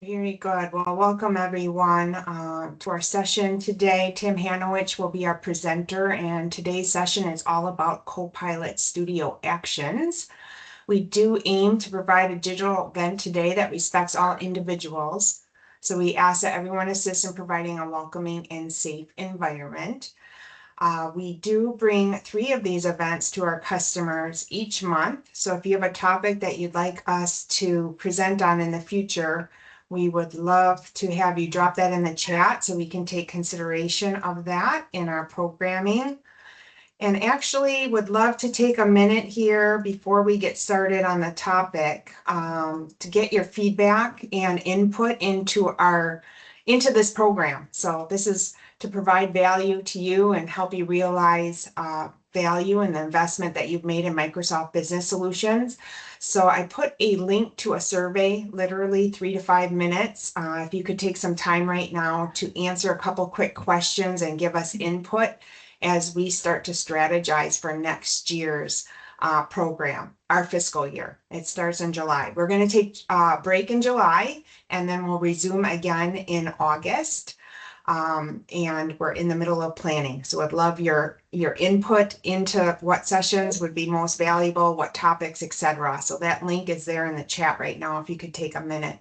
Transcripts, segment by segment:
Very good. Well, welcome everyone to our session today. Tim Hanowich will be our presenter, and today's session is all about Copilot Studio actions. We do aim to provide a digital event today that respects all individuals. So we ask that everyone assist in providing a welcoming and safe environment. We do bring 3 of these events to our customers each month. So if you have a topic that you'd like us to present on in the future, we would love to have you drop that in the chat so we can take consideration of that in our programming. And actually would love to take a minute here before we get started on the topic to get your feedback and input into this program. So this is to provide value to you and help you realize value in the investment that you've made in Microsoft Business Solutions. So I put a link to a survey, literally 3 to 5 minutes. If you could take some time right now to answer a couple quick questions and give us input as we start to strategize for next year's program, our fiscal year. It starts in July. We're going to take a break in July, and then we'll resume again in August. And we're in the middle of planning. So I'd love your input into what sessions would be most valuable, what topics, etc. So that link is there in the chat right now if you could take a minute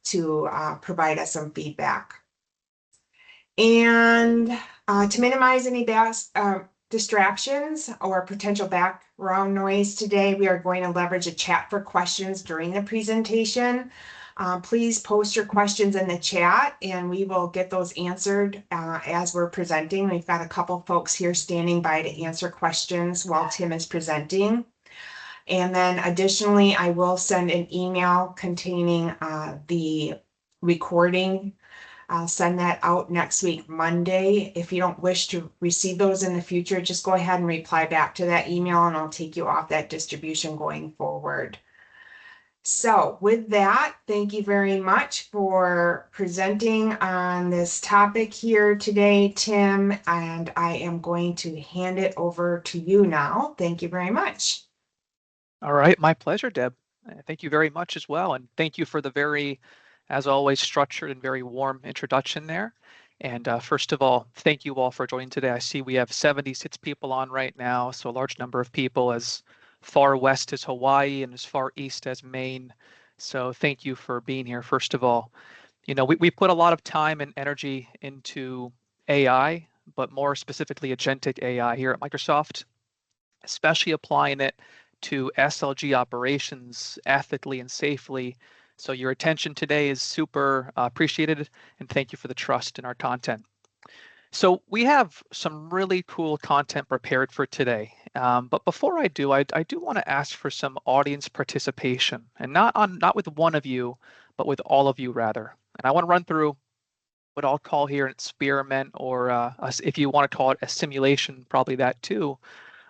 to provide us some feedback. And to minimize any distractions or potential background noise today, we are going to leverage a chat for questions during the presentation. Please post your questions in the chat and we will get those answered as we're presenting. We've got a couple folks here standing by to answer questions while Tim is presenting. And then additionally, I will send an email containing the recording. I'll send that out next week, Monday. If you don't wish to receive those in the future, just go ahead and reply back to that email and I'll take you off that distribution going forward. So with that, thank you very much for presenting on this topic here today, Tim, and I am going to hand it over to you now. Thank you very much. All right, my pleasure, Deb. Thank you very much as well, and thank you for the very, as always, structured and very warm introduction there. And first of all, thank you all for joining today. I see we have 76 people on right now, so a large number of people as far west as Hawaii and as far east as Maine. So thank you for being here, first of all. You know, we put a lot of time and energy into AI, but more specifically agentic AI here at Microsoft, especially applying it to SLG operations ethically and safely. So your attention today is super appreciated, and thank you for the trust in our content. So we have some really cool content prepared for today. But before I do, I do want to ask for some audience participation, and not with one of you, but with all of you rather. And I want to run through what I'll call here an experiment, or if you want to call it a simulation, probably that too.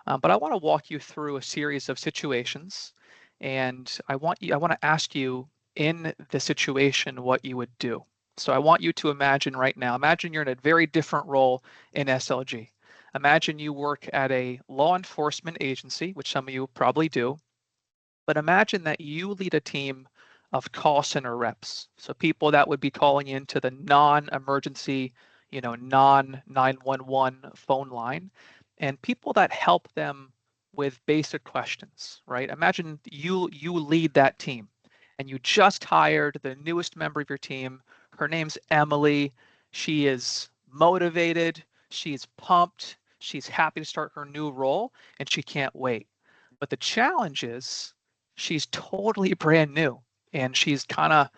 But I want to walk you through a series of situations, and I want to ask you in the situation what you would do. So I want you to imagine right now, imagine you're in a very different role in SLG. Imagine you work at a law enforcement agency, which some of you probably do, but imagine that you lead a team of call center reps. So people that would be calling into the non-emergency, non-911 phone line, and people that help them with basic questions, right? Imagine you lead that team and you just hired the newest member of your team. Her name's Emily. She is motivated, she's pumped, she's happy to start her new role, and she can't wait. But the challenge is she's totally brand new and she's kind of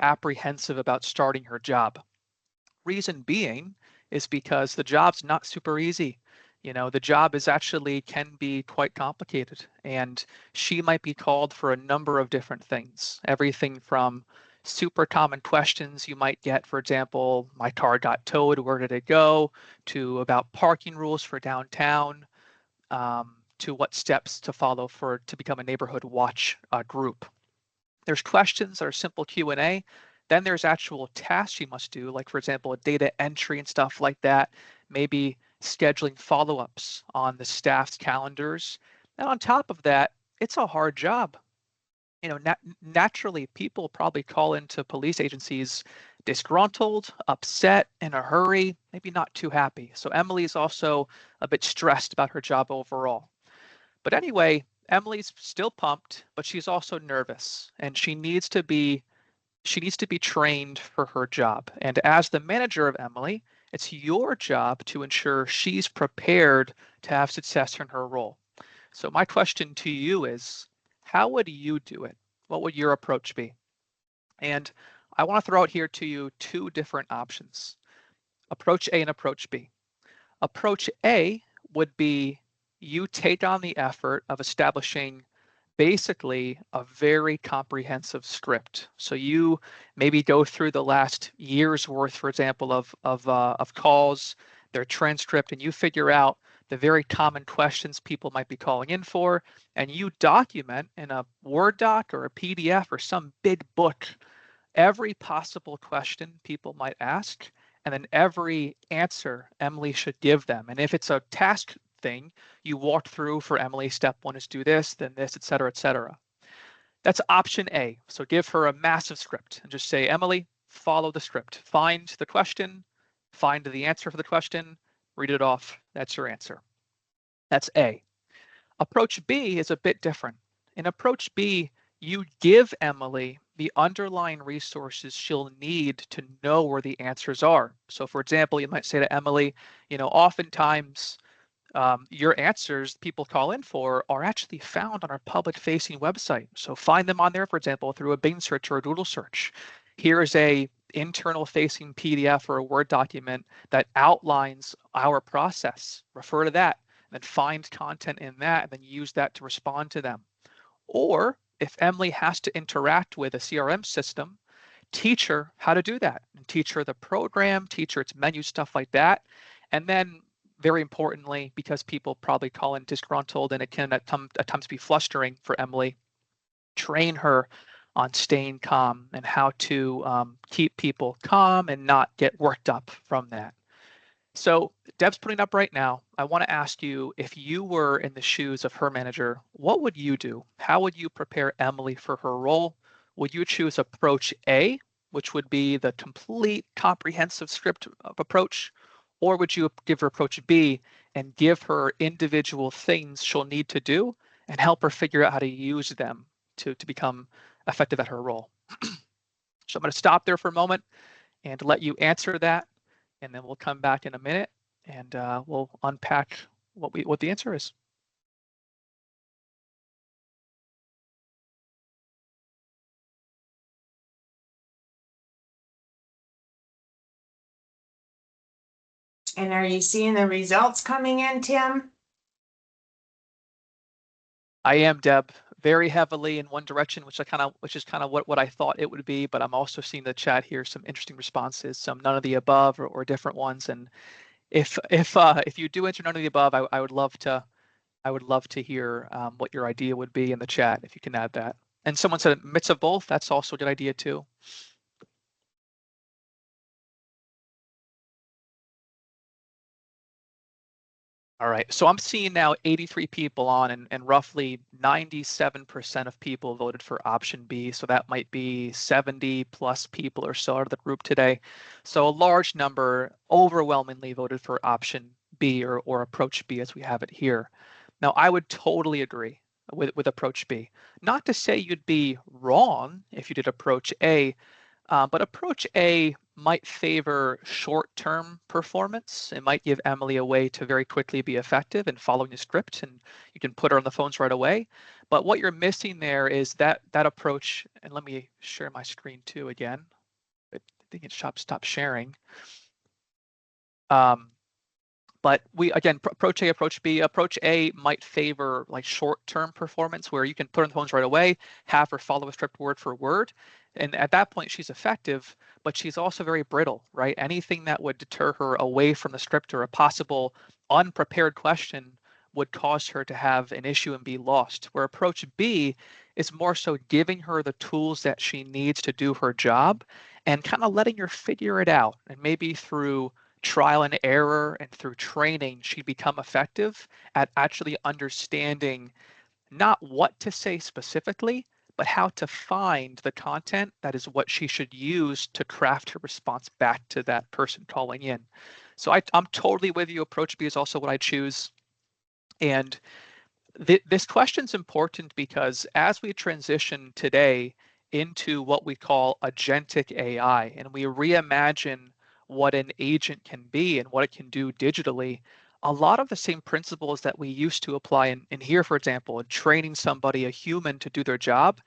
apprehensive about starting her job. Reason being is because the job's not super easy. The job can be quite complicated, and she might be called for a number of different things. Everything from super common questions you might get, for example, my car got towed, where did it go, to about parking rules for downtown, to what steps to follow to become a neighborhood watch group. There's questions that are simple Q&A. Then there's actual tasks you must do, like, for example, data entry and stuff like that, maybe scheduling follow-ups on the staff's calendars. And on top of that, it's a hard job. naturally people probably call into police agencies disgruntled, upset, in a hurry, maybe not too happy. So Emily is also a bit stressed about her job overall. But anyway, Emily's still pumped, but she's also nervous, and she needs to be trained for her job. And as the manager of Emily, it's your job to ensure she's prepared to have success in her role. So my question to you is, how would you do it? What would your approach be? And I want to throw out here to you two different options, approach A and approach B. Approach A would be you take on the effort of establishing basically a very comprehensive script. So you maybe go through the last year's worth, for example, of calls, their transcript, and you figure out the very common questions people might be calling in for, and you document in a Word doc or a PDF or some big book every possible question people might ask, and then every answer Emily should give them. And if it's a task thing, you walk through for Emily, step one is do this, then this, et cetera, et cetera. That's option A. So give her a massive script and just say, Emily, follow the script. Find the question, find the answer for the question, read it off. That's your answer. That's A. Approach B is a bit different. In approach B, you give Emily the underlying resources she'll need to know where the answers are. So for example, you might say to Emily, oftentimes your answers people call in for are actually found on our public facing website. So find them on there, for example, through a Bing search or a Google search. Here is a internal facing PDF or a Word document that outlines our process. Refer to that, and then find content in that, and then use that to respond to them. Or if Emily has to interact with a CRM system, teach her how to do that and teach her the program, teach her its menu, stuff like that. And then very importantly, because people probably call in disgruntled and it can at times be flustering for Emily, train her on staying calm and how to keep people calm and not get worked up from that. So Deb's putting up right now. I want to ask you, if you were in the shoes of her manager, what would you do? How would you prepare Emily for her role? Would you choose approach A, which would be the complete comprehensive script approach? Or would you give her approach B and give her individual things she'll need to do and help her figure out how to use them to become effective at her role? So I'm going to stop there for a moment and let you answer that, and then we'll come back in a minute and we'll unpack what the answer is. And are you seeing the results coming in, Tim? I am, Deb, very heavily in one direction, which is kind of what I thought it would be, but I'm also seeing the chat here some interesting responses, some none of the above or different ones. And if you do answer none of the above, I would love to hear what your idea would be in the chat if you can add that. And someone said mix of both. That's also a good idea too. All right, so I'm seeing now 83 people on, and roughly 97% of people voted for option B. So that might be 70 plus people or so out of the group today. So a large number overwhelmingly voted for option B or approach B as we have it here. Now, I would totally agree with approach B. Not to say you'd be wrong if you did approach A, but approach A might favor short-term performance. It might give Emily a way to very quickly be effective in following the script, and you can put her on the phones right away. But what you're missing there is that approach, and let me share my screen too again. I think it stopped sharing. But we, again, approach A, approach B. Approach A might favor like short-term performance where you can put her on the phones right away, have her follow a script word for word. And at that point, she's effective, but she's also very brittle, right? Anything that would deter her away from the script or a possible unprepared question would cause her to have an issue and be lost. Where approach B is more so giving her the tools that she needs to do her job and kind of letting her figure it out. And maybe through trial and error and through training, she'd become effective at actually understanding not what to say specifically, but how to find the content that is what she should use to craft her response back to that person calling in. So I'm totally with you. Approach B is also what I choose. And this question's important because as we transition today into what we call agentic AI, and we reimagine what an agent can be and what it can do digitally, a lot of the same principles that we used to apply in here, for example, in training somebody, a human, to do their job,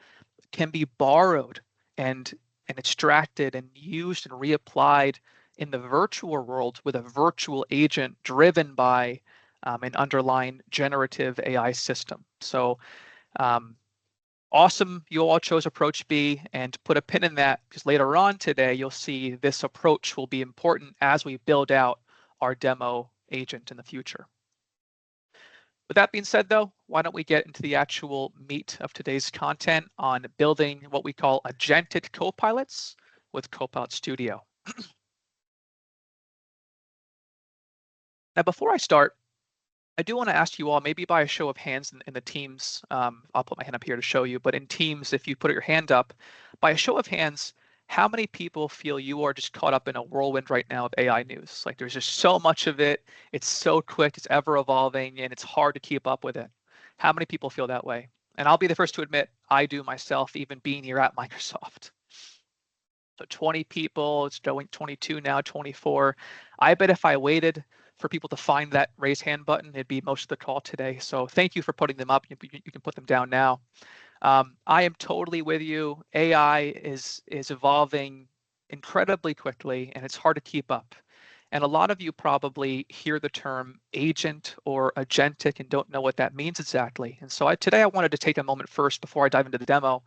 can be borrowed and extracted and used and reapplied in the virtual world with a virtual agent driven by an underlying generative AI system. So awesome, you all chose approach B, and put a pin in that because later on today you'll see this approach will be important as we build out our demo agent in the future. With that being said, though, why don't we get into the actual meat of today's content on building what we call agentic copilots with Copilot Studio. Now, before I start, I do want to ask you all, maybe by a show of hands in the teams, I'll put my hand up here to show you, but in teams, if you put your hand up, by a show of hands, how many people feel you are just caught up in a whirlwind right now of AI news? Like there's just so much of it, it's so quick, it's ever evolving, and it's hard to keep up with it. How many people feel that way? And I'll be the first to admit, I do myself, even being here at Microsoft. So 20 people, it's going 22 now, 24. I bet if I waited for people to find that raise hand button, it'd be most of the call today. So thank you for putting them up. You can put them down now. I am totally with you. AI is evolving incredibly quickly, and it's hard to keep up. And a lot of you probably hear the term agent or agentic and don't know what that means exactly. And so today I wanted to take a moment first before I dive into the demo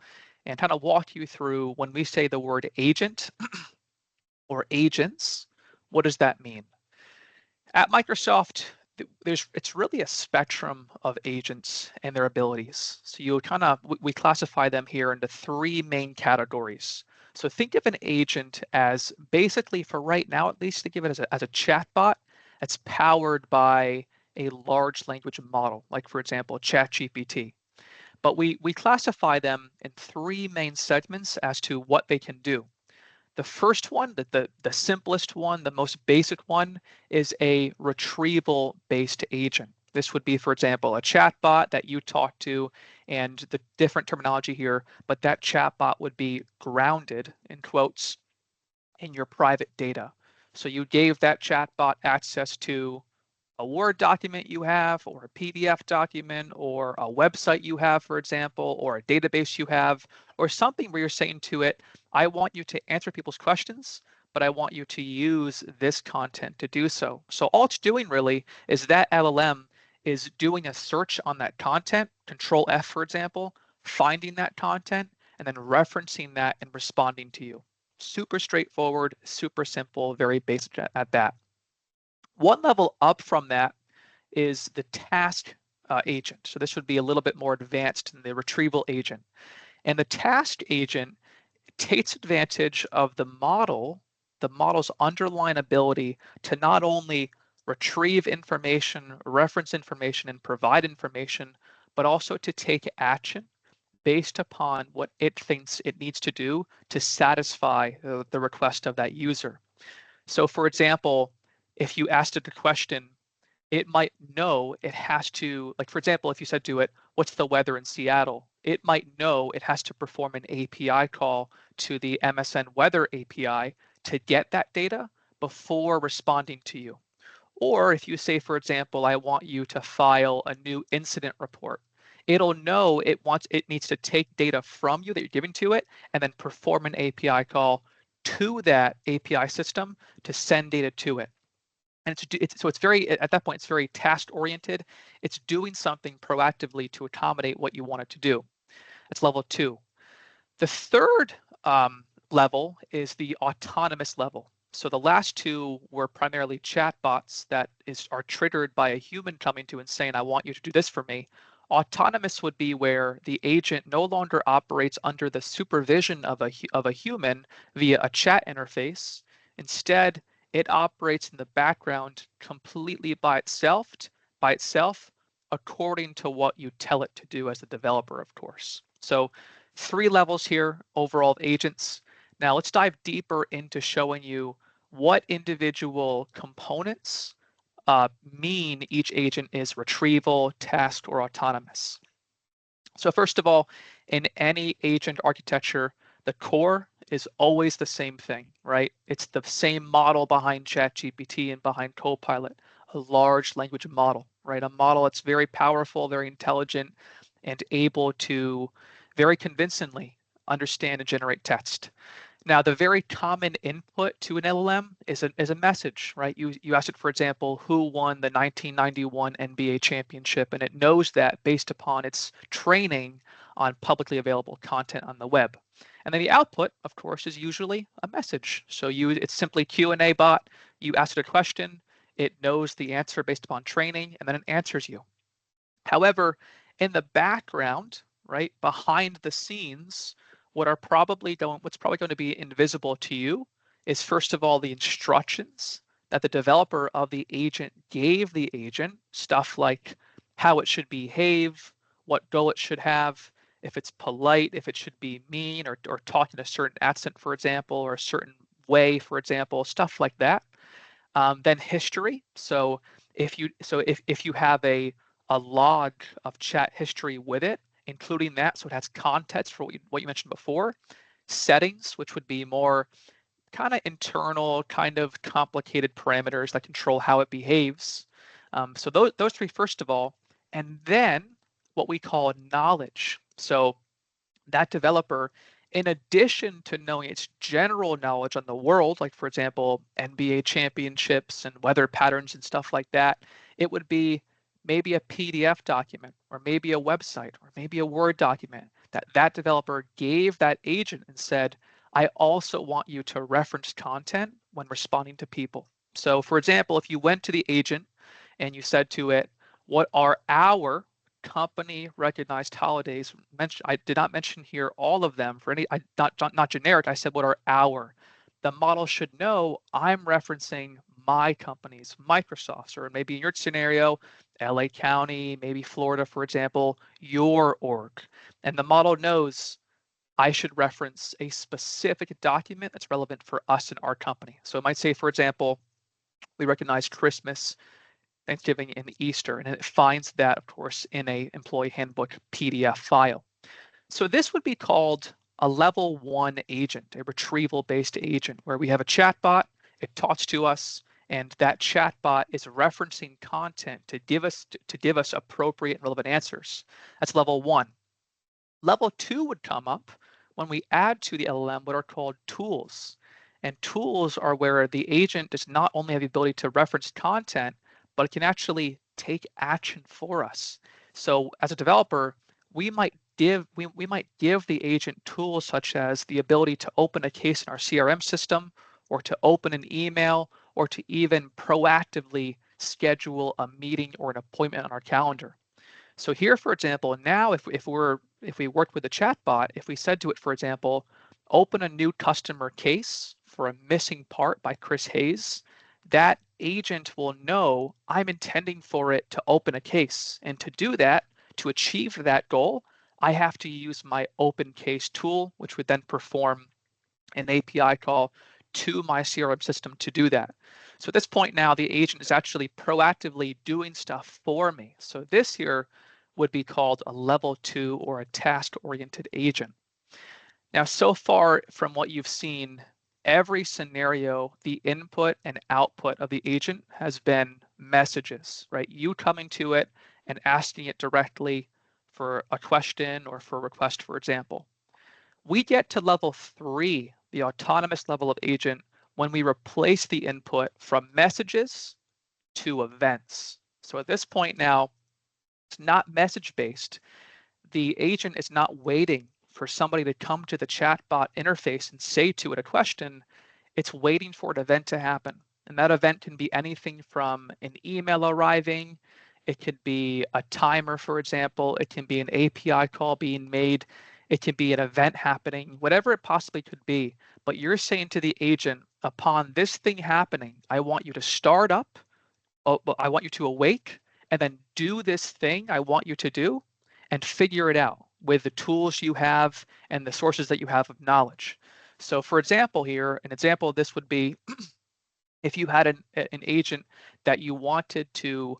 and kind of walk you through when we say the word agent or agents, what does that mean? At Microsoft, it's really a spectrum of agents and their abilities. So we classify them here into three main categories. So think of an agent as basically, for right now at least, think of it as a chatbot that's powered by a large language model, like for example, ChatGPT. But we classify them in three main segments as to what they can do. The first one, the simplest one, the most basic one, is a retrieval-based agent. This would be, for example, a chatbot that you talk to, and the different terminology here, but that chatbot would be grounded, in quotes, in your private data. So you gave that chatbot access to a Word document you have, or a PDF document, or a website you have, for example, or a database you have, or something where you're saying to it, I want you to answer people's questions, but I want you to use this content to do so. So all it's doing really is that LLM is doing a search on that content, Control F, for example, finding that content, and then referencing that and responding to you. Super straightforward, super simple, very basic at that. One level up from that is the task agent. So this would be a little bit more advanced than the retrieval agent. And the task agent takes advantage of the model's underlying ability to not only retrieve information, reference information, and provide information, but also to take action based upon what it thinks it needs to do to satisfy the request of that user. So for example, if you asked it a question, it might know it has to, like for example, if you said to it, what's the weather in Seattle? It might know it has to perform an API call to the MSN Weather API to get that data before responding to you. Or if you say, for example, I want you to file a new incident report, it'll know it needs to take data from you that you're giving to it and then perform an API call to that API system to send data to it. And it's very, at that point, it's very task oriented. It's doing something proactively to accommodate what you want it to do. That's level 2. The third level is the autonomous level. So the last two were primarily chatbots that are triggered by a human coming to and saying, I want you to do this for me. Autonomous would be where the agent no longer operates under the supervision of a human via a chat interface. Instead, it operates in the background completely by itself, according to what you tell it to do as a developer, of course. So 3 levels here overall of agents. Now let's dive deeper into showing you what individual components mean each agent is retrieval, task, or autonomous. So first of all, in any agent architecture, the core is always the same thing, right? It's the same model behind ChatGPT and behind Copilot, a large language model, right? A model that's very powerful, very intelligent, and able to very convincingly understand and generate text. Now, the very common input to an LLM is a message, right? You ask it, for example, who won the 1991 NBA championship, and it knows that based upon its training on publicly available content on the web. And then the output, of course, is usually a message. So it's simply Q&A bot. You ask it a question, it knows the answer based upon training, and then it answers you. However, in the background, right, behind the scenes, what's probably going to be invisible to you is, first of all, the instructions that the developer of the agent gave the agent, stuff like how it should behave, what goal it should have, if it's polite, if it should be mean, or talk in a certain accent, for example, or a certain way, for example, stuff like that. Then history. So if you have a log of chat history with it, including that, so it has context for what you mentioned before. Settings, which would be more kind of internal, kind of complicated parameters that control how it behaves. So those 3 first of all, and then what we call knowledge. So that developer, in addition to knowing its general knowledge on the world, like for example, NBA championships and weather patterns and stuff like that, it would be maybe a PDF document, or maybe a website, or maybe a Word document that developer gave that agent and said, I also want you to reference content when responding to people. So for example, if you went to the agent and you said to it, what are our company recognized holidays? I did not mention here all of them for any, not generic. I said what are our. The model should know I'm referencing my companies, Microsoft's, or maybe in your scenario, LA County, maybe Florida, for example, your org. And the model knows I should reference a specific document that's relevant for us and our company. So it might say, for example, we recognize Christmas, Thanksgiving, and Easter, and it finds that, of course, in a employee handbook PDF file. So this would be called a level 1 agent, a retrieval-based agent, where we have a chatbot, it talks to us, and that chatbot is referencing content to give us appropriate and relevant answers. That's level 1. Level 2 would come up when we add to the LLM what are called tools. And tools are where the agent does not only have the ability to reference content, but it can actually take action for us. So as a developer, we might give the agent tools such as the ability to open a case in our CRM system, or to open an email, or to even proactively schedule a meeting or an appointment on our calendar. So here, for example, now if we worked with a chatbot, if we said to it, for example, open a new customer case for a missing part by Chris Hayes, that agent will know I'm intending for it to open a case. And to do that, to achieve that goal, I have to use my open case tool, which would then perform an API call to my CRM system to do that. So at this point now, the agent is actually proactively doing stuff for me. So this here would be called a level 2 or a task-oriented agent. Now, so far from what you've seen, every scenario, the input and output of the agent has been messages, right? You coming to it and asking it directly for a question or for a request, for example. We get to level 3, the autonomous level of agent, when we replace the input from messages to events. So at this point now, it's not message-based. The agent is not waiting for somebody to come to the chatbot interface and say to it a question. It's waiting for an event to happen. And that event can be anything from an email arriving, it could be a timer, for example, it can be an API call being made, it can be an event happening, whatever it possibly could be. But you're saying to the agent, upon this thing happening, I want you to start up, I want you to awake, and then do this thing I want you to do and figure it out. with the tools you have and the sources that you have of knowledge. So for example here, an example of this would be if you had an agent that you wanted to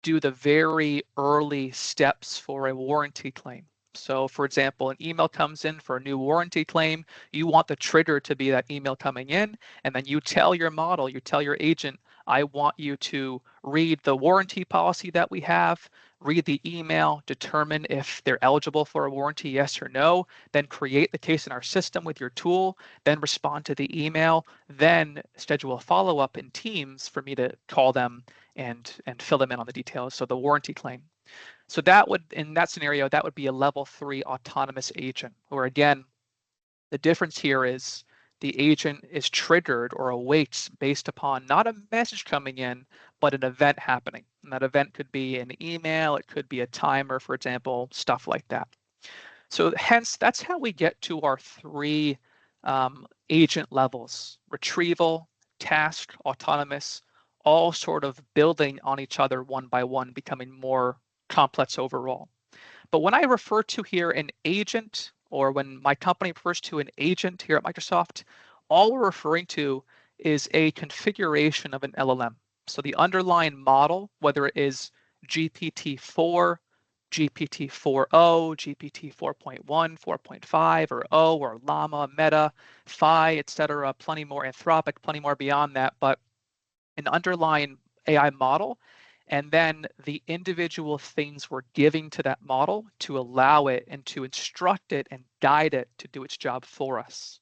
do the very early steps for a warranty claim. So for example, an email comes in for a new warranty claim, you want the trigger to be that email coming in, and then you tell your model, you tell your agent, I want you to read the warranty policy that we have, read the email, determine if they're eligible for a warranty, yes or no, then create the case in our system with your tool, then respond to the email, then schedule a follow-up in Teams for me to call them and fill them in on the details. So the warranty claim. So that would, in that scenario, that would be a level 3 autonomous agent, where again, the difference here is the agent is triggered or awaits based upon not a message coming in, but an event happening. And that event could be an email, it could be a timer, for example, stuff like that. So hence, that's how we get to our 3 agent levels: retrieval, task, autonomous, all sort of building on each other one by one, becoming more complex overall. But when I refer to here an agent, or when my company refers to an agent here at Microsoft, all we're referring to is a configuration of an LLM. So the underlying model, whether it is GPT-4, GPT-4o, GPT 4.1, 4.5, or O, or Llama, Meta, Phi, etc., plenty more, Anthropic, plenty more beyond that, but an underlying AI model, and then the individual things we're giving to that model to allow it and to instruct it and guide it to do its job for us.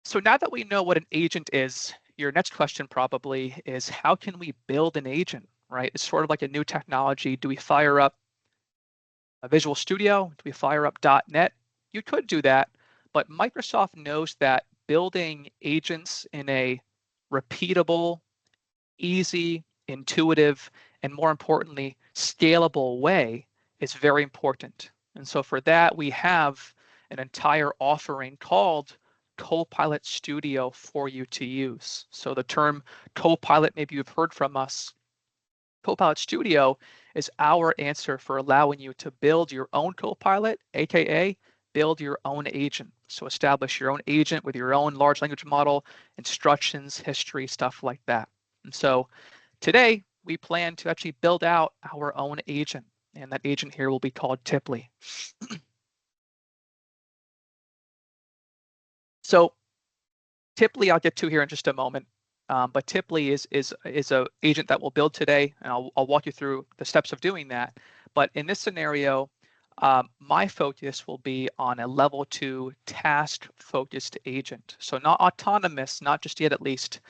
So now that we know what an agent is, your next question probably is, how can we build an agent, right? It's sort of like a new technology. Do we fire up a Visual Studio? Do we fire up .NET? You could do that, but Microsoft knows that building agents in a repeatable, easy, intuitive, and more importantly, scalable way is very important. And so for that, we have an entire offering called Copilot Studio for you to use. So the term Copilot, maybe you've heard from us. Copilot Studio is our answer for allowing you to build your own Copilot, aka build your own agent. So establish your own agent with your own large language model, instructions, history, stuff like that. And so today we plan to actually build out our own agent, and that agent here will be called Tipley. So Tipley I'll get to here in just a moment, but Tipley is a agent that we'll build today, and I'll walk you through the steps of doing that. But in this scenario, my focus will be on a level 2 task-focused agent. So not autonomous, not just yet at least,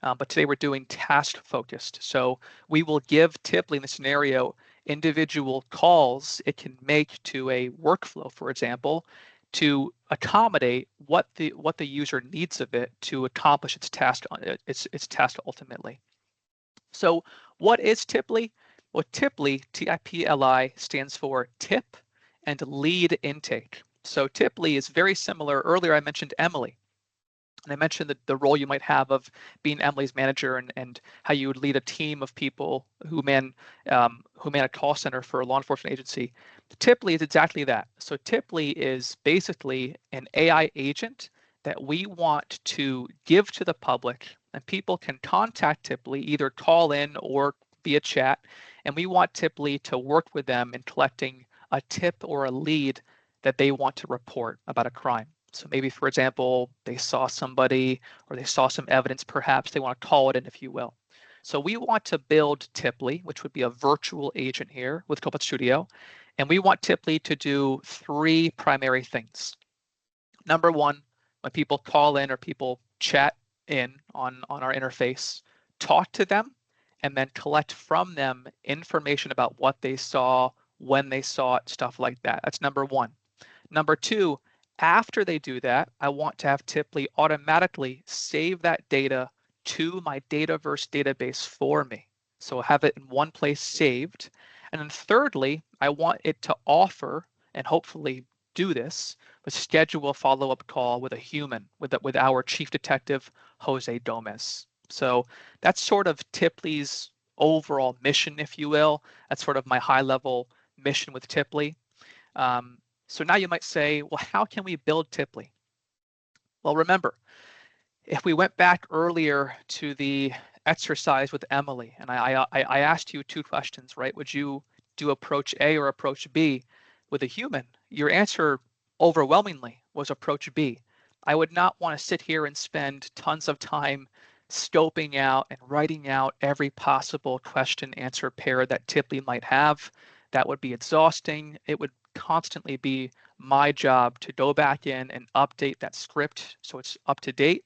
but today we're doing task-focused. So we will give Tipley in the scenario individual calls it can make to a workflow, for example, to accommodate what the user needs of it to accomplish its task ultimately. So what is Tipley? Well, Tipley, T-I-P-L-I, stands for tip and lead intake. So Tipley is very similar. Earlier I mentioned Emily. And I mentioned the role you might have of being Emily's manager and how you would lead a team of people who man a call center for a law enforcement agency. Tipley is exactly that. So Tipley is basically an AI agent that we want to give to the public, and people can contact Tipley, either call in or via chat, and we want Tipley to work with them in collecting a tip or a lead that they want to report about a crime. So maybe, for example, they saw somebody or they saw some evidence, perhaps they want to call it in, if you will. So we want to build Tipley, which would be a virtual agent here with Copilot Studio. And we want Tipley to do 3 primary things. Number 1, when people call in or people chat in on our interface, talk to them and then collect from them information about what they saw, when they saw it, stuff like that. That's number 1. Number 2, after they do that, I want to have Tipley automatically save that data to my Dataverse database for me. So have it in one place saved. And then thirdly, I want it to offer, and hopefully do this, but schedule a follow-up call with a human, with our chief detective, Jose Gomez. So that's sort of Tipley's overall mission, if you will. That's sort of my high-level mission with Tipley. So now you might say, well, how can we build Tiply? Well, remember, if we went back earlier to the exercise with Emily, and I asked you two questions, right? Would you do approach A or approach B with a human? Your answer overwhelmingly was approach B. I would not want to sit here and spend tons of time scoping out and writing out every possible question answer pair that Tiply might have. That would be exhausting. It would constantly be my job to go back in and update that script so it's up to date.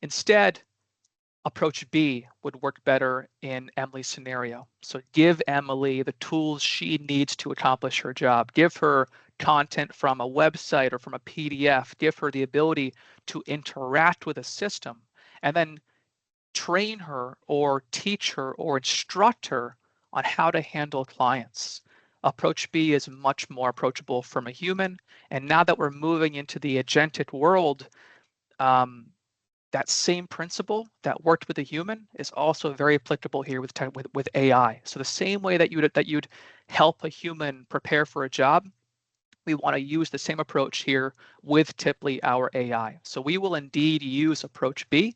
Instead, approach B would work better in Emily's scenario. So give Emily the tools she needs to accomplish her job. Give her content from a website or from a PDF. Give her the ability to interact with a system, and then train her or teach her or instruct her on how to handle clients. Approach B is much more approachable from a human. And now that we're moving into the agentic world, that same principle that worked with a human is also very applicable here with AI. So the same way that you'd help a human prepare for a job, we want to use the same approach here with Tiply, our AI. So we will indeed use approach B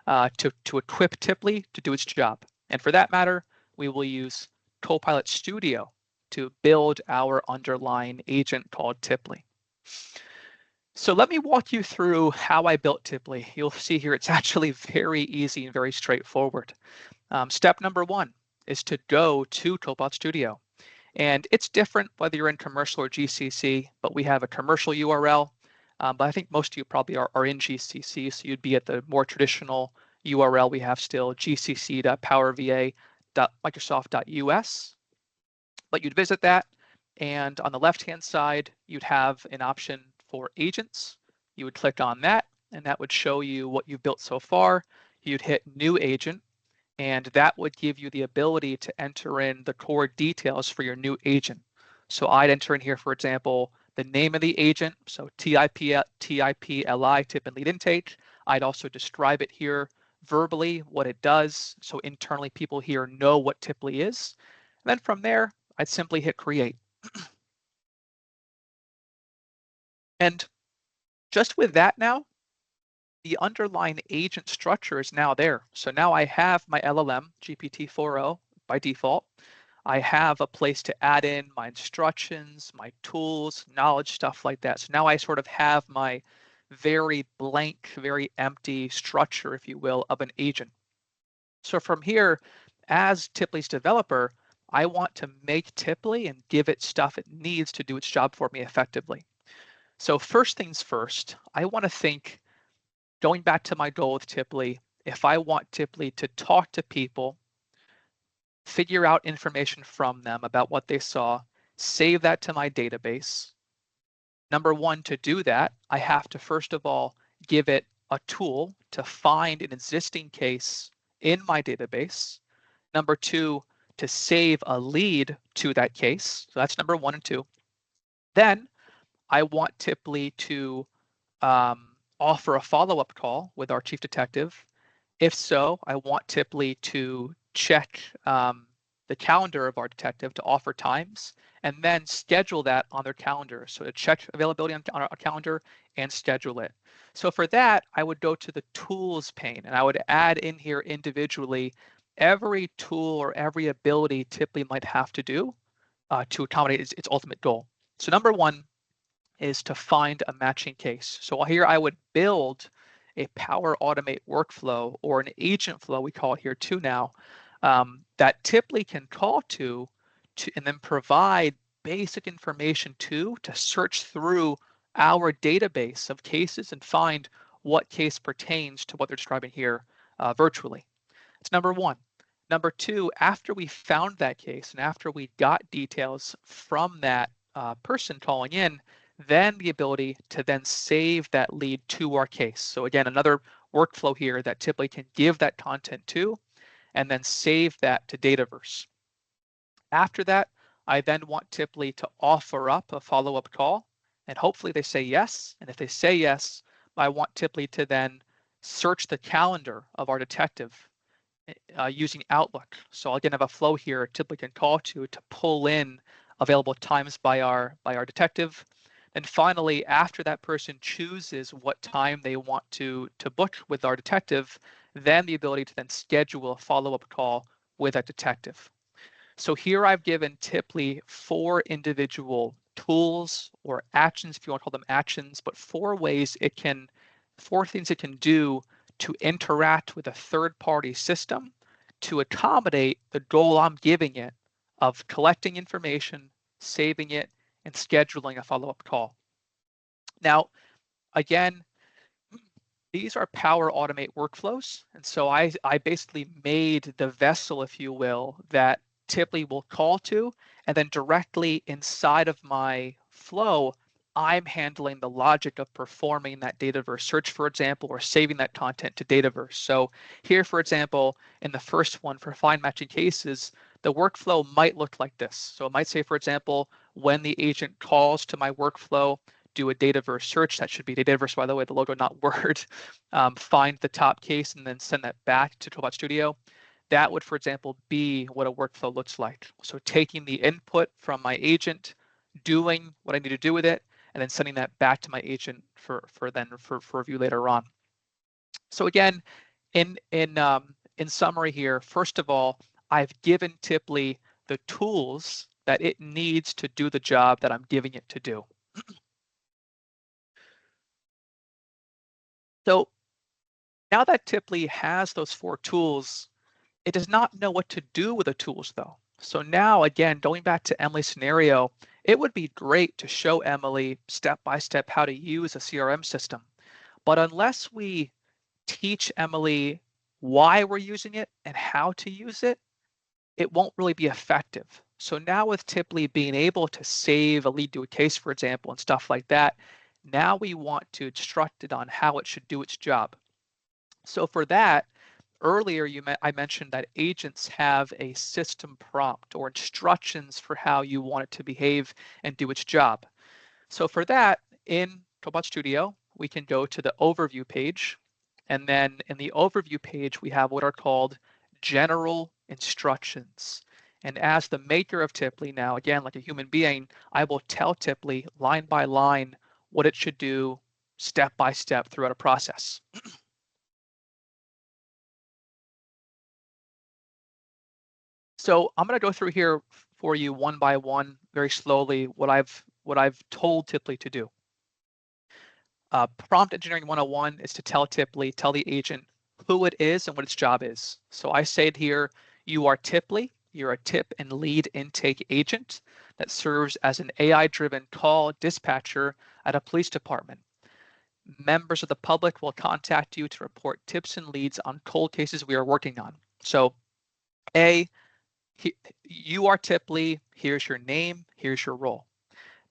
to equip Tiply to do its job. And for that matter, we will use Copilot Studio to build our underlying agent called Tiply. So let me walk you through how I built Tiply. You'll see here it's actually very easy and very straightforward. Step number one is to go to Copilot Studio. And it's different whether you're in commercial or GCC, but we have a commercial URL. But I think most of you probably are in GCC, so you'd be at the more traditional URL we have still, gcc.powerva.microsoft.us. But you'd visit that, and on the left-hand side, you'd have an option for agents. You would click on that, and that would show you what you've built so far. You'd hit New Agent, and that would give you the ability to enter in the core details for your new agent. So I'd enter in here, for example, the name of the agent, so TIPLI, tip and lead intake. I'd also describe it here verbally, what it does, so internally people here know what Tiply is. And then from there, I'd simply hit create. And just with that now, the underlying agent structure is now there. So now I have my LLM, GPT-4o by default. I have a place to add in my instructions, my tools, knowledge, stuff like that. So now I sort of have my very blank, very empty structure, if you will, of an agent. So from here, as Tiply's developer, I want to make Tiply and give it stuff it needs to do its job for me effectively. So first things first, I want to think, going back to my goal with Tiply, if I want Tiply to talk to people, figure out information from them about what they saw, save that to my database. Number one, to do that, I have to first of all give it a tool to find an existing case in my database. Number two, to save a lead to that case. So that's number one and two. Then I want Tiply to offer a follow-up call with our chief detective. If so, I want Tiply to check the calendar of our detective to offer times and then schedule that on their calendar. So to check availability on our calendar and schedule it. So for that, I would go to the tools pane and I would add in here individually every tool or every ability Tiply might have to do to accommodate its ultimate goal. So number one is to find a matching case. So here I would build a Power Automate workflow or an agent flow, we call it here too now, that Tiply can call to and then provide basic information to search through our database of cases and find what case pertains to what they're describing here virtually. It's number one. Number two, after we found that case and after we got details from that person calling in, then the ability to then save that lead to our case. So again, another workflow here that Tiply can give that content to and then save that to Dataverse. After that, I then want Tiply to offer up a follow-up call, and hopefully they say yes. And if they say yes, I want Tiply to then search the calendar of our detective using Outlook. So I'll again have a flow here Tiply can call to pull in available times by our detective. And finally, after that person chooses what time they want to book with our detective, then the ability to then schedule a follow-up call with that detective. So here I've given Tipley 4 individual tools or actions, if you want to call them actions, but 4 things it can do to interact with a third-party system to accommodate the goal I'm giving it of collecting information, saving it, and scheduling a follow-up call. Now, again, these are Power Automate workflows. And so I basically made the vessel, if you will, that Tipley will call to, and then directly inside of my flow, I'm handling the logic of performing that Dataverse search, for example, or saving that content to Dataverse. So here, for example, in the first one for find matching cases, the workflow might look like this. So it might say, for example, when the agent calls to my workflow, do a Dataverse search. That should be Dataverse, by the way, the logo, not Word. Find the top case and then send that back to Copilot Studio. That would, for example, be what a workflow looks like. So taking the input from my agent, doing what I need to do with it, and then sending that back to my agent for review later on. So again, in summary here, first of all, I've given Tipley the tools that it needs to do the job that I'm giving it to do. So now that Tipley has those 4 tools, it does not know what to do with the tools though. So now again, going back to Emily's scenario, it would be great to show Emily step by step how to use a CRM system. But unless we teach Emily why we're using it and how to use it, it won't really be effective. So now with Tipley being able to save a lead to a case, for example, and stuff like that, now we want to instruct it on how it should do its job. So for that, earlier I mentioned that agents have a system prompt or instructions for how you want it to behave and do its job. So for that, in Copilot Studio, we can go to the overview page. And then in the overview page, we have what are called general instructions. And as the maker of Tipley now, again, like a human being, I will tell Tipley line by line what it should do step by step throughout a process. So I'm going to go through here for you one by one, very slowly, what I've told Tipley to do. Prompt Engineering 101 is to tell the agent who it is and what its job is. So I say it here, you are Tipley, you're a tip and lead intake agent that serves as an AI-driven call dispatcher at a police department. Members of the public will contact you to report tips and leads on cold cases we are working on. So you are Tipley, here's your name, here's your role.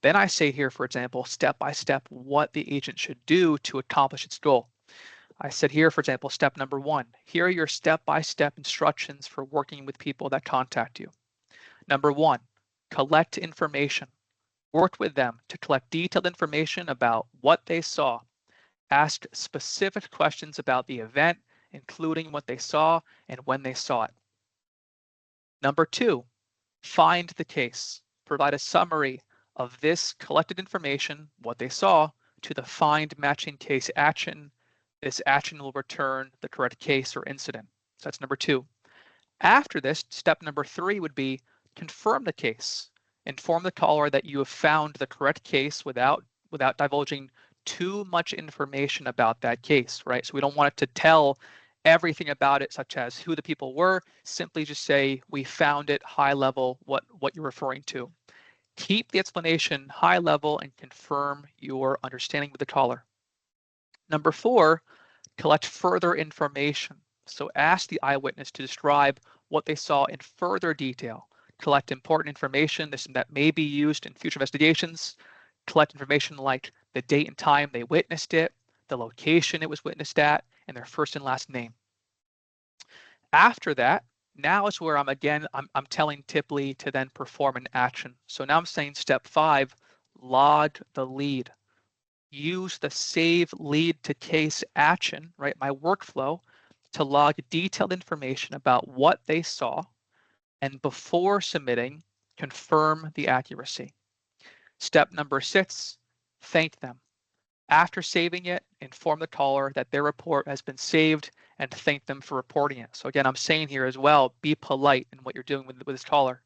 Then I say here, for example, step by step, what the agent should do to accomplish its goal. I said here, for example, step number 1, here are your step-by-step instructions for working with people that contact you. Number 1, collect information. Work with them to collect detailed information about what they saw. Ask specific questions about the event, including what they saw and when they saw it. Number 2, find the case. Provide a summary of this collected information, what they saw, to the find matching case action. This action will return the correct case or incident. So that's number 2. After this, step number 3 would be confirm the case. Inform the caller that you have found the correct case without divulging too much information about that case, right? So we don't want it to tell everything about it, such as who the people were. Simply just say, we found it, high level, what you're referring to. Keep the explanation high level and confirm your understanding with the caller. Number 4, collect further information. So ask the eyewitness to describe what they saw in further detail. Collect important information that may be used in future investigations. Collect information like the date and time they witnessed it, the location it was witnessed at, and their first and last name. After that, now is where I'm telling Tipley to then perform an action. So now I'm saying step 5, log the lead. Use the save lead to case action, right, my workflow, to log detailed information about what they saw, and before submitting, confirm the accuracy. Step number 6, thank them. After saving it, inform the caller that their report has been saved and thank them for reporting it. So again, I'm saying here as well, be polite in what you're doing with this caller.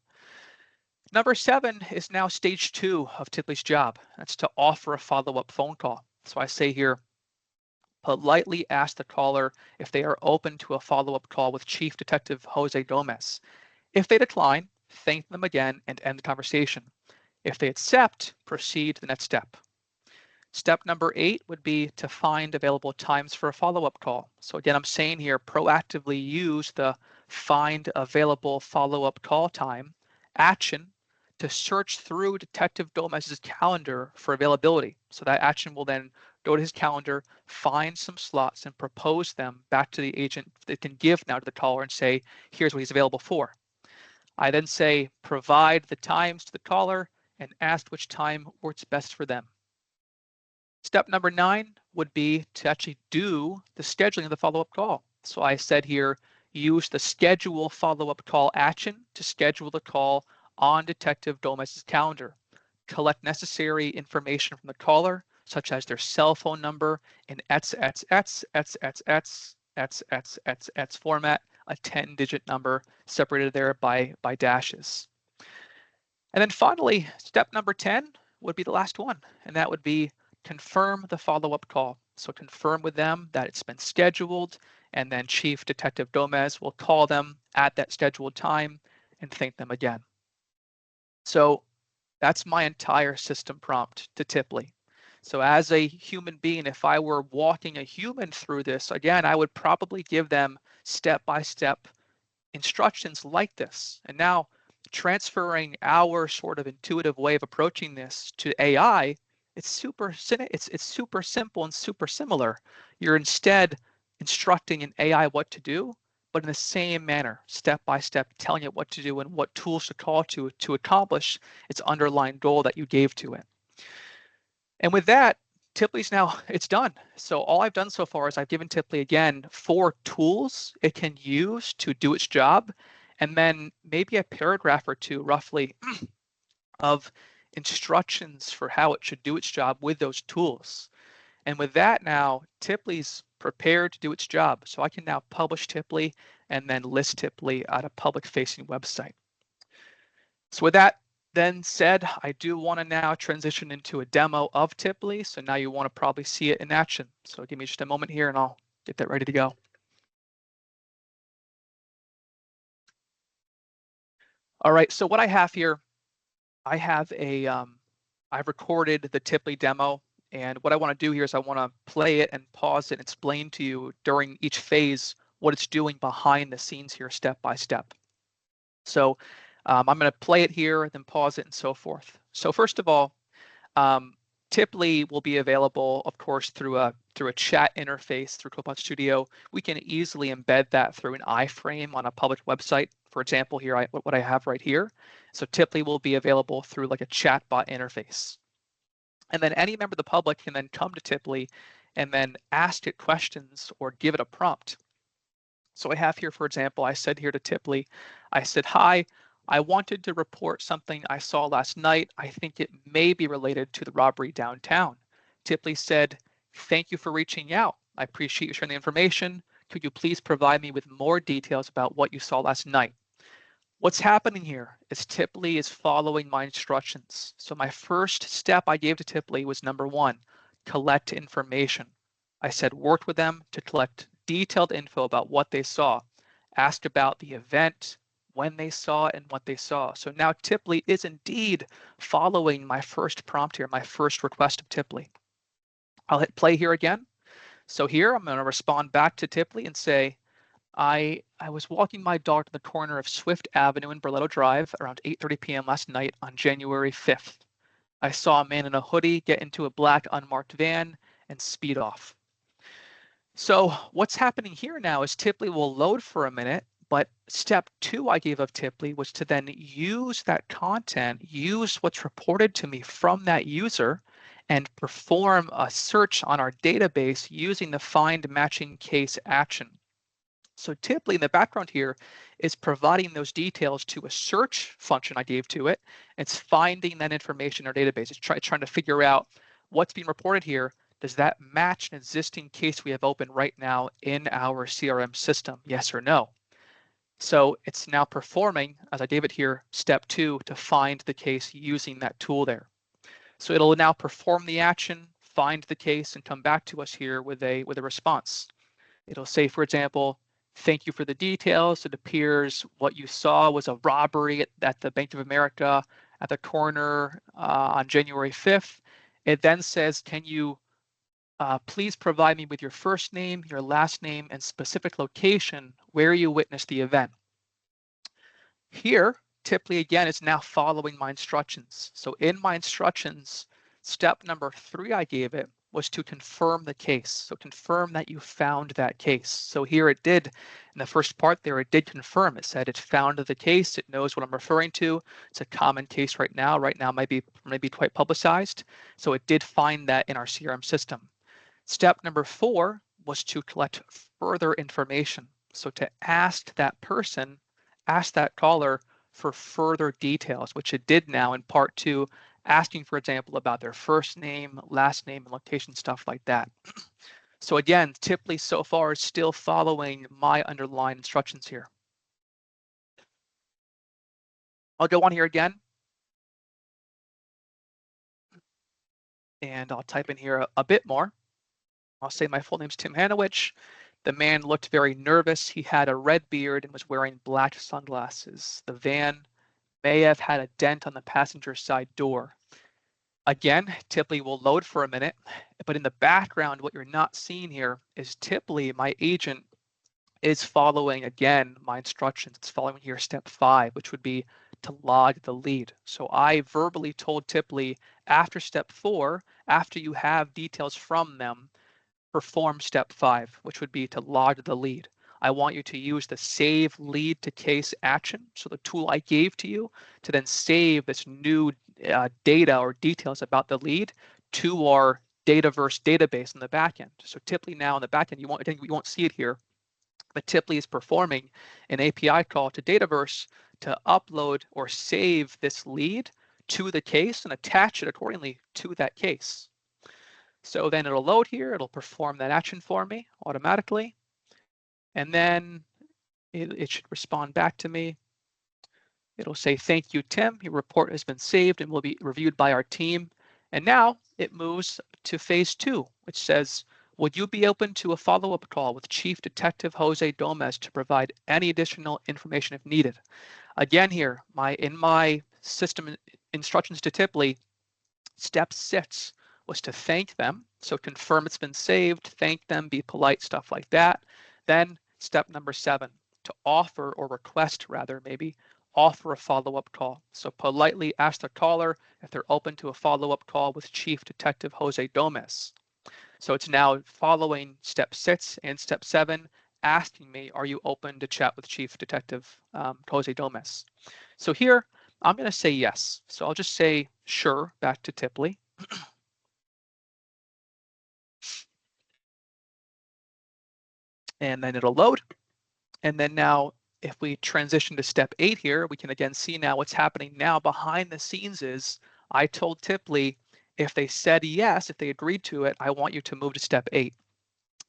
Number 7 is now stage 2 of Tipley's job. That's to offer a follow-up phone call. So I say here, politely ask the caller if they are open to a follow-up call with Chief Detective Jose Gomez. If they decline, thank them again and end the conversation. If they accept, proceed to the next step. Step number 8 would be to find available times for a follow-up call. So again, I'm saying here, proactively use the find available follow-up call time action to search through Detective Gomez's calendar for availability. So that action will then go to his calendar, find some slots and propose them back to the agent. They can give now to the caller and say, here's what he's available for. I then say, provide the times to the caller and ask which time works best for them. Step number 9 would be to actually do the scheduling of the follow-up call. So I said here, use the schedule follow-up call action to schedule the call on Detective Gomez's calendar. Collect necessary information from the caller, such as their cell phone number in XXX format, a 10-digit number separated there by dashes. And then finally, step number 10 would be the last one, and that would be confirm the follow-up call. So confirm with them that it's been scheduled, and then Chief Detective Gomez will call them at that scheduled time and thank them again. So that's my entire system prompt to Tipley. So as a human being, if I were walking a human through this, again, I would probably give them step-by-step instructions like this. And now transferring our sort of intuitive way of approaching this to AI, it's super simple and super similar. You're instead instructing an AI what to do, but in the same manner, step by step, telling it what to do and what tools to call to accomplish its underlying goal that you gave to it. And with that, Tipley's now, it's done. So all I've done so far is I've given Tipley, again, 4 tools it can use to do its job, and then maybe a paragraph or 2, roughly, of instructions for how it should do its job with those tools. And with that now, Tipley's prepared to do its job. So I can now publish Tipley and then list Tipley at a public-facing website. So with that then said, I do want to now transition into a demo of Tipley. So now you want to probably see it in action. So give me just a moment here and I'll get that ready to go. All right, so what I have here, I have I've recorded the Tipley demo, and what I want to do here is I want to play it and pause it and explain to you during each phase what it's doing behind the scenes here, step by step. So I'm going to play it here, then pause it, and so forth. So first of all, Tipley will be available, of course, through a chat interface through Copilot Studio. We can easily embed that through an iframe on a public website. For example, here, what I have right here. So Tipley will be available through like a chatbot interface. And then any member of the public can then come to Tipley and then ask it questions or give it a prompt. So I have here, for example, I said here to Tipley, I said, hi, I wanted to report something I saw last night. I think it may be related to the robbery downtown. Tipley said, thank you for reaching out. I appreciate you sharing the information. Could you please provide me with more details about what you saw last night? What's happening here is Tipley is following my instructions. So my first step I gave to Tipley was number 1, collect information. I said worked with them to collect detailed info about what they saw, asked about the event, when they saw it, and what they saw. So now Tipley is indeed following my first prompt here, my first request of Tipley. I'll hit play here again. So here I'm going to respond back to Tipley and say, I was walking my dog to the corner of Swift Avenue and Burletto Drive around 8:30 p.m. last night on January 5th. I saw a man in a hoodie get into a black unmarked van and speed off. So what's happening here now is Tipley will load for a minute, but step 2 I gave of Tipley was to then use that content, use what's reported to me from that user, and perform a search on our database using the find matching case action. So typically in the background here is providing those details to a search function I gave to it. It's finding that information in our database. It's trying to figure out what's being reported here. Does that match an existing case we have open right now in our CRM system? Yes or no? So it's now performing, as I gave it here, step 2 to find the case using that tool there. So it'll now perform the action, find the case, and come back to us here with a response. It'll say, for example, thank you for the details. It appears what you saw was a robbery at the Bank of America at the corner on January 5th. It then says, can you please provide me with your first name, your last name, and specific location where you witnessed the event. Here, typically again, it's now following my instructions. So in my instructions, step number 3 I gave it was to confirm the case. So confirm that you found that case. So here it did, in the first part there, it did confirm. It said it found the case. It knows what I'm referring to. It's a common case right now. Right now might be quite publicized. So it did find that in our CRM system. Step number 4 was to collect further information. So to ask that person, ask that caller for further details, which it did now in part 2, asking, for example, about their first name, last name, and location, stuff like that. So again, typically so far is still following my underlying instructions here. I'll go on here again. And I'll type in here a bit more. I'll say my full name's Tim Hanowich. The man looked very nervous. He had a red beard and was wearing black sunglasses. The van may have had a dent on the passenger side door. Again, typically will load for a minute, but in the background, what you're not seeing here is typically my agent is following, again, my instructions. It's following here step 5, which would be to log the lead. So I verbally told Tipley after step 4, after you have details from them, perform step 5, which would be to log the lead. I want you to use the save lead to case action. So the tool I gave to you to then save this new data or details about the lead to our Dataverse database in the backend. So Tipley now in the backend, you won't see it here, but Tipley is performing an API call to Dataverse to upload or save this lead to the case and attach it accordingly to that case. So then it'll load here, it'll perform that action for me automatically. And then it should respond back to me. It'll say, thank you, Tim. Your report has been saved and will be reviewed by our team. And now it moves to phase 2, which says, would you be open to a follow-up call with Chief Detective Jose Gomez to provide any additional information if needed? Again here, in my system instructions to Tipley, step 6 was to thank them. So confirm it's been saved, thank them, be polite, stuff like that. Then step number 7, to offer or request rather, maybe offer a follow-up call. So politely ask the caller if they're open to a follow-up call with Chief Detective Jose Gomez. So it's now following step 6 and step 7, asking me, are you open to chat with Chief Detective Jose Gomez? So here, I'm going to say yes. So I'll just say sure back to Tipley. And then it'll load. And then now, if we transition to step 8 here, we can again see now what's happening now behind the scenes is I told Tipley, if they said yes, if they agreed to it, I want you to move to step 8.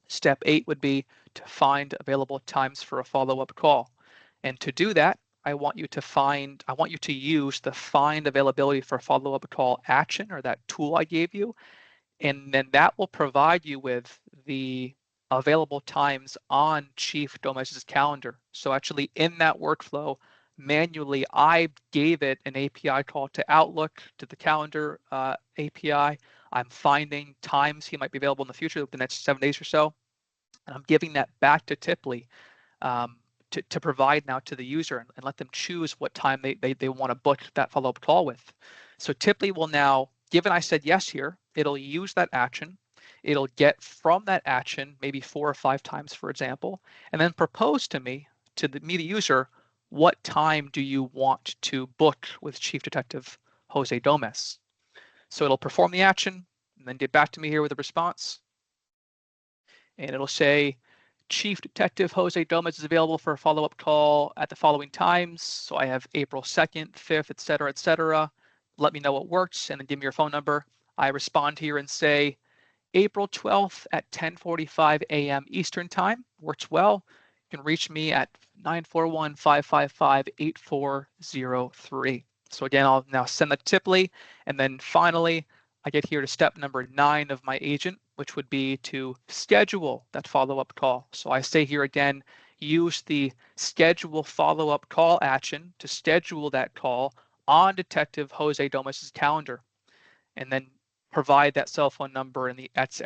Step 8 would be to find available times for a follow-up call. And to do that, I want you to use the find availability for follow-up call action, or that tool I gave you. And then that will provide you with the available times on Chief Gomez's calendar. So actually in that workflow, manually, I gave it an API call to Outlook, to the calendar API. I'm finding times he might be available in the future, the next 7 days or so. And I'm giving that back to Tipley to provide now to the user and let them choose what time they want to book that follow-up call with. So Tipley will now, given I said yes here, it'll use that action. It'll get from that action maybe 4 or 5 times, for example, and then propose to me, the user, what time do you want to book with Chief Detective Jose Gomez? So it'll perform the action and then get back to me here with a response. And it'll say, Chief Detective Jose Gomez is available for a follow-up call at the following times. So I have April 2nd, 5th, etc., etc. Let me know what works and then give me your phone number. I respond here and say, April 12th at 10:45 a.m. Eastern Time works well. You can reach me at 941-555-8403. So again, I'll now send the Tipley, and then finally, I get here to step number 9 of my agent, which would be to schedule that follow-up call. So I say here again, use the schedule follow-up call action to schedule that call on Detective Jose Gomez's calendar, and then provide that cell phone number in the ets,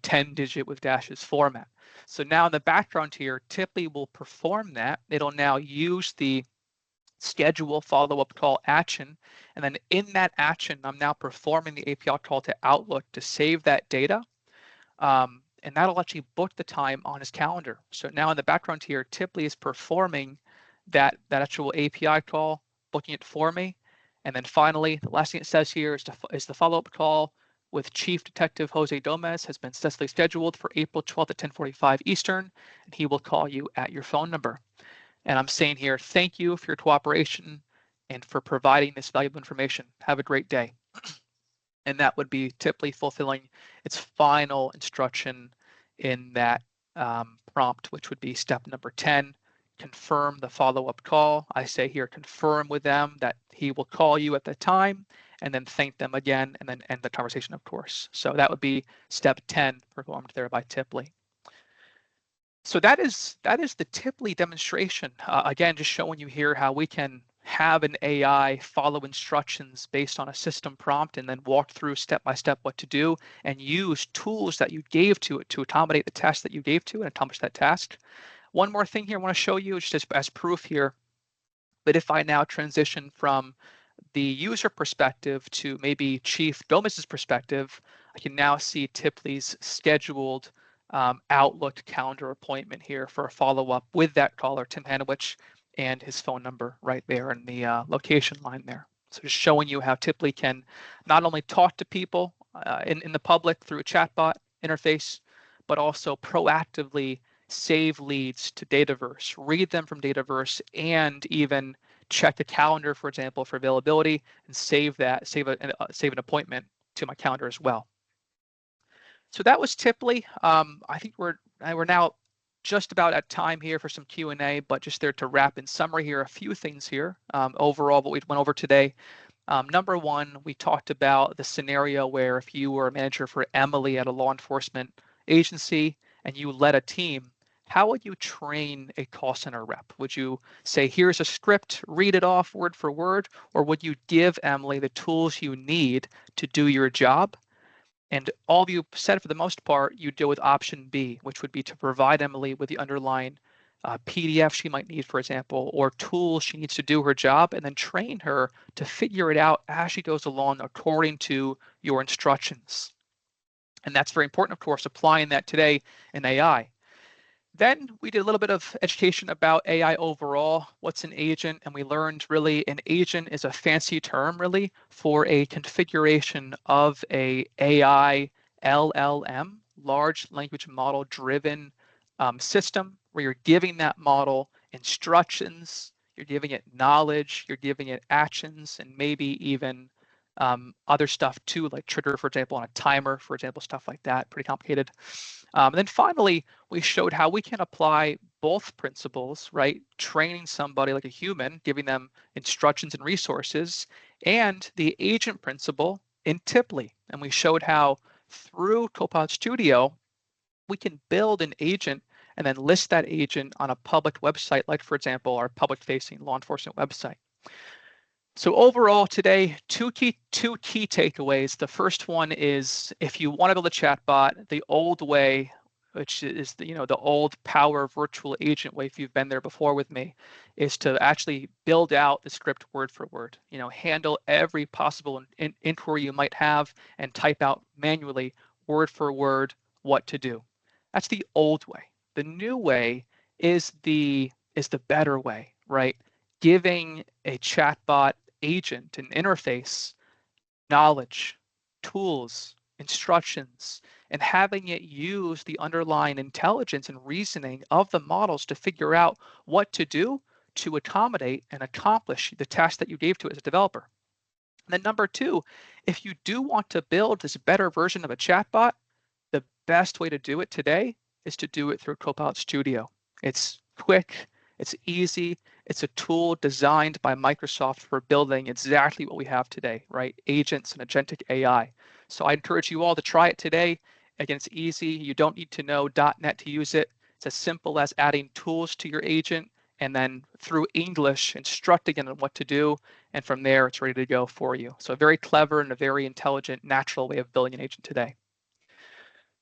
10 digit with dashes format. So now in the background here, Tipley will perform that. It'll now use the schedule follow-up call action. And then in that action, I'm now performing the API call to Outlook to save that data. And that'll actually book the time on his calendar. So now in the background here, Tipley is performing that actual API call, booking it for me. And then finally, the last thing it says here is the follow-up call with Chief Detective Jose Gomez has been successfully scheduled for April 12th at 10:45 Eastern, and he will call you at your phone number. And I'm saying here, thank you for your cooperation and for providing this valuable information. Have a great day. And that would be Tipley fulfilling its final instruction in that prompt, which would be step number 10, confirm the follow-up call. I say here, confirm with them that he will call you at the time, and then thank them again, and then end the conversation, of course. So that would be step 10 performed there by Tipley. So that is the Tipley demonstration. Again, just showing you here how we can have an AI follow instructions based on a system prompt and then walk through step by step what to do and use tools that you gave to it to accommodate the task that you gave to and accomplish that task. One more thing here I want to show you just as proof here, but if I now transition from the user perspective to maybe Chief Gomez's perspective, I can now see Tipley's scheduled Outlook calendar appointment here for a follow-up with that caller, Tim Hanowich, and his phone number right there in the location line there. So just showing you how Tipley can not only talk to people in the public through a chatbot interface, but also proactively save leads to Dataverse, read them from Dataverse, and even check the calendar, for example, for availability, and save an appointment to my calendar as well. So that was Tipley. I think we're now just about at time here for some Q&A, but just there to wrap in summary here, a few things here. Overall, what we went over today. Number one, we talked about the scenario where if you were a manager for Emily at a law enforcement agency and you led a team, how would you train a call center rep? Would you say, here's a script, read it off word for word, or would you give Emily the tools you need to do your job? And all of you said for the most part, you deal with option B, which would be to provide Emily with the underlying PDF she might need, for example, or tools she needs to do her job, and then train her to figure it out as she goes along according to your instructions. And that's very important, of course, applying that today in AI. Then we did a little bit of education about AI overall, what's an agent, and we learned really an agent is a fancy term really for a configuration of a AI LLM, large language model driven system where you're giving that model instructions, you're giving it knowledge, you're giving it actions, and maybe even other stuff too, like trigger, for example, on a timer, for example, stuff like that, pretty complicated. And then finally, we showed how we can apply both principles, right? Training somebody like a human, giving them instructions and resources, and the agent principle in Tipley. And we showed how through Copilot Studio, we can build an agent and then list that agent on a public website, like, for example, our public-facing law enforcement website. So overall today, two key takeaways. The first one is if you want to build a chatbot the old way, which is the old power virtual agent way, if you've been there before with me, is to actually build out the script word for word. Handle every possible inquiry you might have and type out manually word for word what to do. That's the old way. The new way is the better way, right? Giving a chatbot agent an interface, knowledge, tools, instructions, and having it use the underlying intelligence and reasoning of the models to figure out what to do to accommodate and accomplish the task that you gave to it as a developer. And then number two, if you do want to build this better version of a chatbot, the best way to do it today is to do it through Copilot Studio. It's quick, it's easy, it's a tool designed by Microsoft for building exactly what we have today, right? Agents and agentic AI. So I encourage you all to try it today. Again, it's easy. You don't need to know .NET to use it. It's as simple as adding tools to your agent and then through English instructing it on what to do. And from there, it's ready to go for you. So a very clever and a very intelligent, natural way of building an agent today.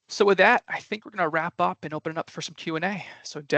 So with that, I think we're going to wrap up and open it up for some Q&A. So Deb,